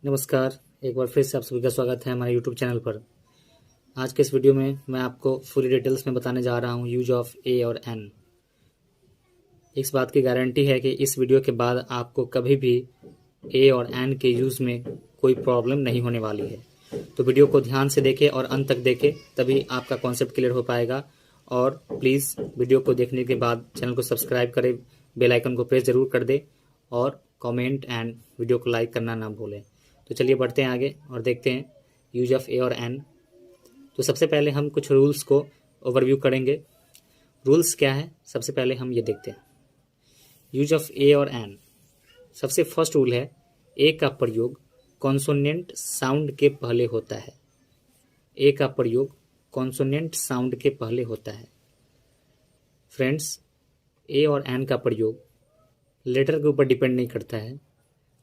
नमस्कार। एक बार फिर से आप सभी का स्वागत है हमारे यूट्यूब चैनल पर। आज के इस वीडियो में मैं आपको पूरी डिटेल्स में बताने जा रहा हूँ यूज ऑफ ए और एन। इस बात की गारंटी है कि इस वीडियो के बाद आपको कभी भी ए और एन के यूज़ में कोई प्रॉब्लम नहीं होने वाली है। तो वीडियो को ध्यान से देखें और अंत तक देखें, तभी आपका कॉन्सेप्ट क्लियर हो पाएगा। और प्लीज़ वीडियो को देखने के बाद चैनल को सब्सक्राइब करें, बेल आइकन को प्रेस ज़रूर कर दें और कमेंट एंड वीडियो को लाइक करना ना भूलें। तो चलिए बढ़ते हैं आगे और देखते हैं यूज ऑफ ए और एन। तो सबसे पहले हम कुछ रूल्स को ओवरव्यू करेंगे। रूल्स क्या है, सबसे पहले हम ये देखते हैं। यूज ऑफ ए और एन, सबसे फर्स्ट रूल है ए का प्रयोग कॉन्सोनेंट साउंड के पहले होता है। ए का प्रयोग कॉन्सोनेंट साउंड के पहले होता है। फ्रेंड्स, ए और एन का प्रयोग लेटर के ऊपर डिपेंड नहीं करता है,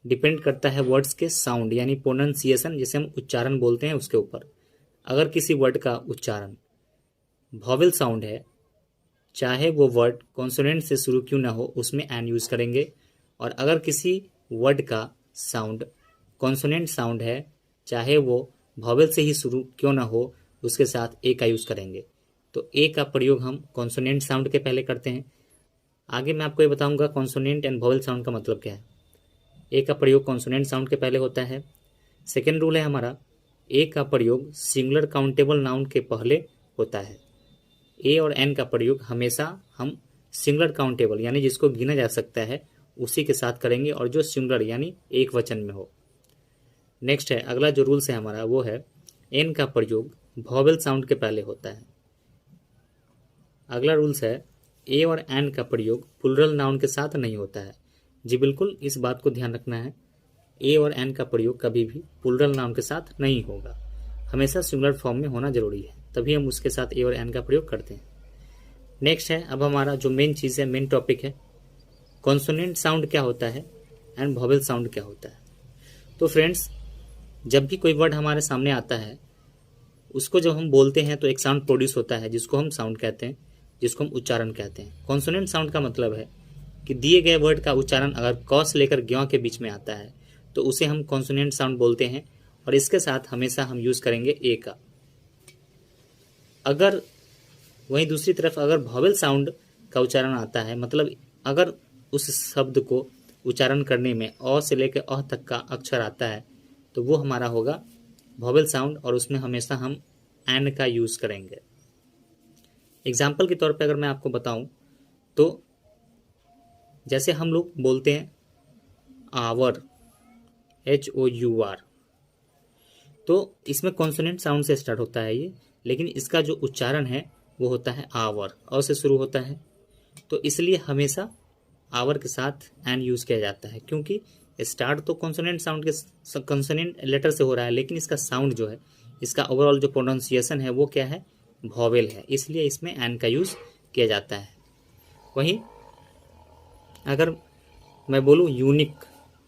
डिपेंड करता है वर्ड्स के साउंड यानी प्रोनाउंसिएशन, जिसे हम उच्चारण बोलते हैं, उसके ऊपर। अगर किसी वर्ड का उच्चारण वॉवेल साउंड है, चाहे वो वर्ड कॉन्सोनेंट से शुरू क्यों ना हो, उसमें एन यूज करेंगे। और अगर किसी वर्ड का साउंड कॉन्सोनेंट साउंड है, चाहे वो वॉवेल से ही शुरू क्यों ना हो, उसके साथ ए का यूज करेंगे। तो ए का प्रयोग हम कॉन्सोनेंट साउंड के पहले करते हैं। आगे मैं आपको ये बताऊंगा कॉन्सोनेंट एंड वॉवेल साउंड का मतलब क्या है। ए का प्रयोग कॉन्सोनेंट साउंड के पहले होता है। सेकेंड रूल है हमारा, ए का प्रयोग सिंगुलर काउंटेबल नाउन के पहले होता है। ए और एन का प्रयोग हमेशा हम सिंगुलर काउंटेबल यानी जिसको गिना जा सकता है उसी के साथ करेंगे, और जो सिंगुलर यानी एक वचन में हो। नेक्स्ट है, अगला जो रूल्स है हमारा वो है एन का प्रयोग वॉवेल साउंड के पहले होता है। अगला रूल्स है ए और एन का प्रयोग प्लूरल नाउन के साथ नहीं होता है। जी बिल्कुल, इस बात को ध्यान रखना है, ए और एन का प्रयोग कभी भी प्लूरल नाउन के साथ नहीं होगा, हमेशा सिंगुलर फॉर्म में होना जरूरी है, तभी हम उसके साथ ए और एन का प्रयोग करते हैं। नेक्स्ट है, अब हमारा जो मेन चीज़ है, मेन टॉपिक है, कॉन्सोनेंट साउंड क्या होता है एंड वॉवेल साउंड क्या होता है। तो फ्रेंड्स, जब भी कोई वर्ड हमारे सामने आता है, उसको जब हम बोलते हैं तो एक साउंड प्रोड्यूस होता है, जिसको हम साउंड कहते हैं, जिसको हम उच्चारण कहते हैं। कॉन्सोनेंट साउंड का मतलब है कि दिए गए वर्ड का उच्चारण अगर क से लेकर ज्ञ के बीच में आता है तो उसे हम कॉन्सोनेंट साउंड बोलते हैं, और इसके साथ हमेशा हम यूज करेंगे ए का। अगर वहीं दूसरी तरफ अगर वॉवेल साउंड का उच्चारण आता है, मतलब अगर उस शब्द को उच्चारण करने में अ से लेकर अ तक का अक्षर आता है, तो वो हमारा होगा वॉवेल साउंड, और उसमें हमेशा हम एन का यूज करेंगे। एग्जाम्पल के तौर पे अगर मैं आपको बताऊं तो जैसे हम लोग बोलते हैं आवर, HOUR, तो इसमें कॉन्सोनेंट साउंड से स्टार्ट होता है ये, लेकिन इसका जो उच्चारण है वो होता है आवर, अ से शुरू होता है। तो इसलिए हमेशा आवर के साथ एन यूज किया जाता है, क्योंकि स्टार्ट तो कॉन्सोनेंट साउंड के कॉन्सोनेंट लेटर से हो रहा है, लेकिन इसका साउंड जो है, इसका ओवरऑल जो प्रोनाउंसिएशन है वो क्या है, वॉवेल है, इसलिए इसमें एन का यूज किया जाता है। वहीं अगर मैं बोलूँ यूनिक,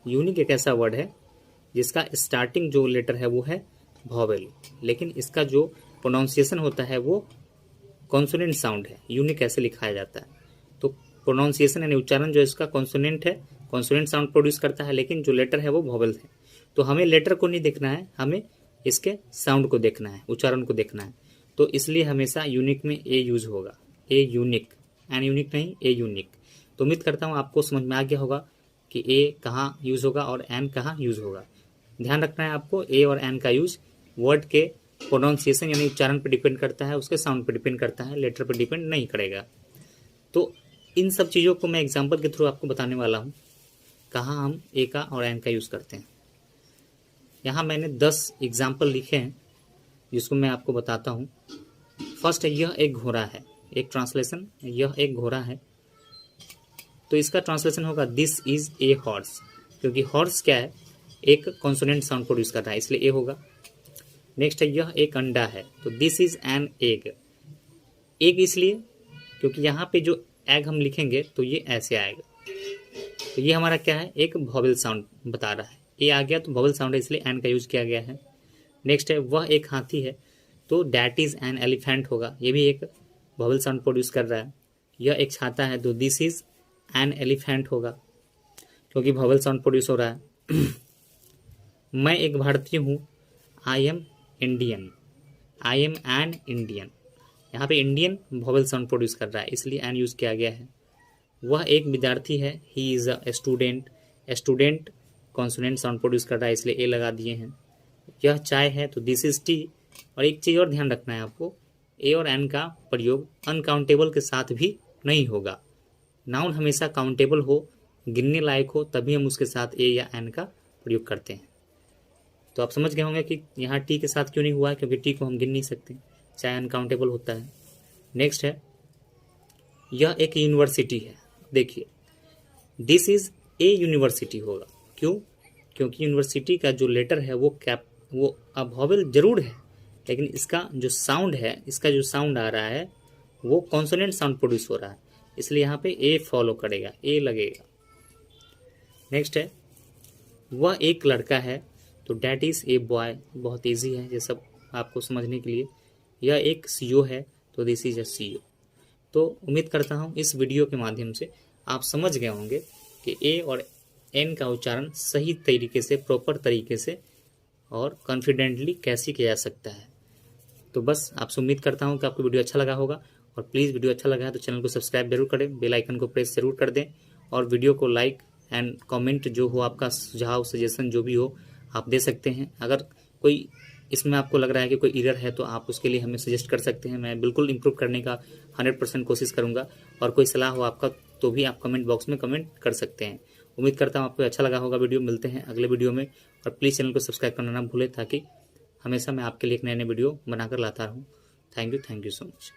यूनिक एक ऐसा वर्ड है जिसका स्टार्टिंग जो लेटर है वो है वॉवेल, लेकिन इसका जो प्रोनाउंसिएशन होता है वो कॉन्सोनेंट साउंड है। यूनिक ऐसे लिखाया जाता है। तो प्रोनाउंसिएशन यानी उच्चारण जो इसका कॉन्सोनेंट है, कॉन्सोनेंट साउंड प्रोड्यूस करता है, लेकिन जो लेटर है वो वॉवेल है। तो हमें लेटर को नहीं देखना है, हमें इसके साउंड को देखना है, उच्चारण को देखना है। तो इसलिए हमेशा यूनिक में ए यूज होगा, ए यूनिक, एन यूनिक नहीं, ए यूनिक। तो उम्मीद करता हूँ आपको समझ में आ गया होगा कि ए कहाँ यूज होगा और एन कहाँ यूज होगा। ध्यान रखना है आपको, ए और एन का यूज वर्ड के प्रोनाउंसिएशन यानी उच्चारण पर डिपेंड करता है, उसके साउंड पर डिपेंड करता है, लेटर पर डिपेंड नहीं करेगा। तो इन सब चीज़ों को मैं एग्जाम्पल के थ्रू आपको बताने वाला हूँ, कहाँ हम ए का और एन का यूज़ करते हैं। यहाँ मैंने 10 एग्जाम्पल लिखे हैं जिसको मैं आपको बताता हूँ। फर्स्ट है, यह एक घोड़ा है, एक ट्रांसलेशन, यह एक घोड़ा है, तो इसका ट्रांसलेशन होगा दिस इज ए हॉर्स, क्योंकि हॉर्स क्या है, एक कॉन्सोनेंट साउंड प्रोड्यूस कर रहा है, इसलिए ए होगा। नेक्स्ट है, यह एक अंडा है, तो this is an egg, egg इसलिए क्योंकि यहाँ पे जो एग हम लिखेंगे तो ये ऐसे आएगा, तो ये हमारा क्या है, एक वॉवेल साउंड बता रहा है, ए आ गया तो वॉवेल साउंड है, इसलिए एन का यूज किया गया है। नेक्स्ट है, वह एक हाथी है, तो डैट इज एन एलिफेंट होगा, ये भी एक वॉवेल साउंड प्रोड्यूस कर रहा है। यह एक छाता है, तो दिस इज एन एलिफेंट होगा, क्योंकि वॉवेल साउंड प्रोड्यूस हो रहा है। मैं एक भारतीय हूँ, I am Indian, I am an Indian. यहाँ पे इंडियन वॉवेल साउंड प्रोड्यूस कर रहा है, इसलिए एन यूज़ किया गया है। वह एक विद्यार्थी है, he is a student, student consonant sound produce कर रहा है, इसलिए ए लगा दिए हैं। यह चाय है, तो दिस इज टी। और एक चीज़ और ध्यान रखना है आपको, ए और एन का प्रयोग अनकाउंटेबल के साथ भी नहीं होगा। नाउन हमेशा काउंटेबल हो, गिनने लायक हो, तभी हम उसके साथ ए या एन का प्रयोग करते हैं। तो आप समझ गए होंगे कि यहाँ टी के साथ क्यों नहीं हुआ है, क्योंकि टी को हम गिन नहीं सकते, चाहे अनकाउंटेबल होता है। नेक्स्ट है, यह एक यूनिवर्सिटी है। देखिए, दिस इज ए यूनिवर्सिटी होगा। क्यों? क्योंकि यूनिवर्सिटी का जो लेटर है वो अब वॉवेल जरूर है, लेकिन इसका जो साउंड है, इसका जो साउंड आ रहा है वो कॉन्सोनेंट साउंड प्रोड्यूस हो रहा है, इसलिए यहाँ पे ए फॉलो करेगा, ए लगेगा। नेक्स्ट है, वह एक लड़का है, तो डैट इज ए बॉय। बहुत इजी है ये सब आपको समझने के लिए। यह एक सीओ है, तो दिस इज अ सीओ। तो उम्मीद करता हूँ इस वीडियो के माध्यम से आप समझ गए होंगे कि ए और एन का उच्चारण सही तरीके से, प्रॉपर तरीके से और कॉन्फिडेंटली कैसे किया जा सकता है। तो बस आपसे उम्मीद करता हूँ कि आपको वीडियो अच्छा लगा होगा, और प्लीज़ वीडियो अच्छा लगा है तो चैनल को सब्सक्राइब जरूर करें, बेल आइकन को प्रेस जरूर कर दें, और वीडियो को लाइक एंड कमेंट जो हो, आपका सुझाव सजेशन जो भी हो आप दे सकते हैं। अगर कोई इसमें आपको लग रहा है कि कोई एरर है तो आप उसके लिए हमें सजेस्ट कर सकते हैं, मैं बिल्कुल इम्प्रूव करने का 100% कोशिश करूँगा। और कोई सलाह हो आपका तो भी आप कमेंट बॉक्स में कमेंट कर सकते हैं। उम्मीद करता हूँ आपको अच्छा लगा होगा वीडियो। मिलते हैं अगले वीडियो में, और प्लीज़ चैनल को सब्सक्राइब करना ना भूलें, ताकि हमेशा मैं आपके लिए एक नए नए वीडियो बनाकर लाता रहूँ। Thank you so much.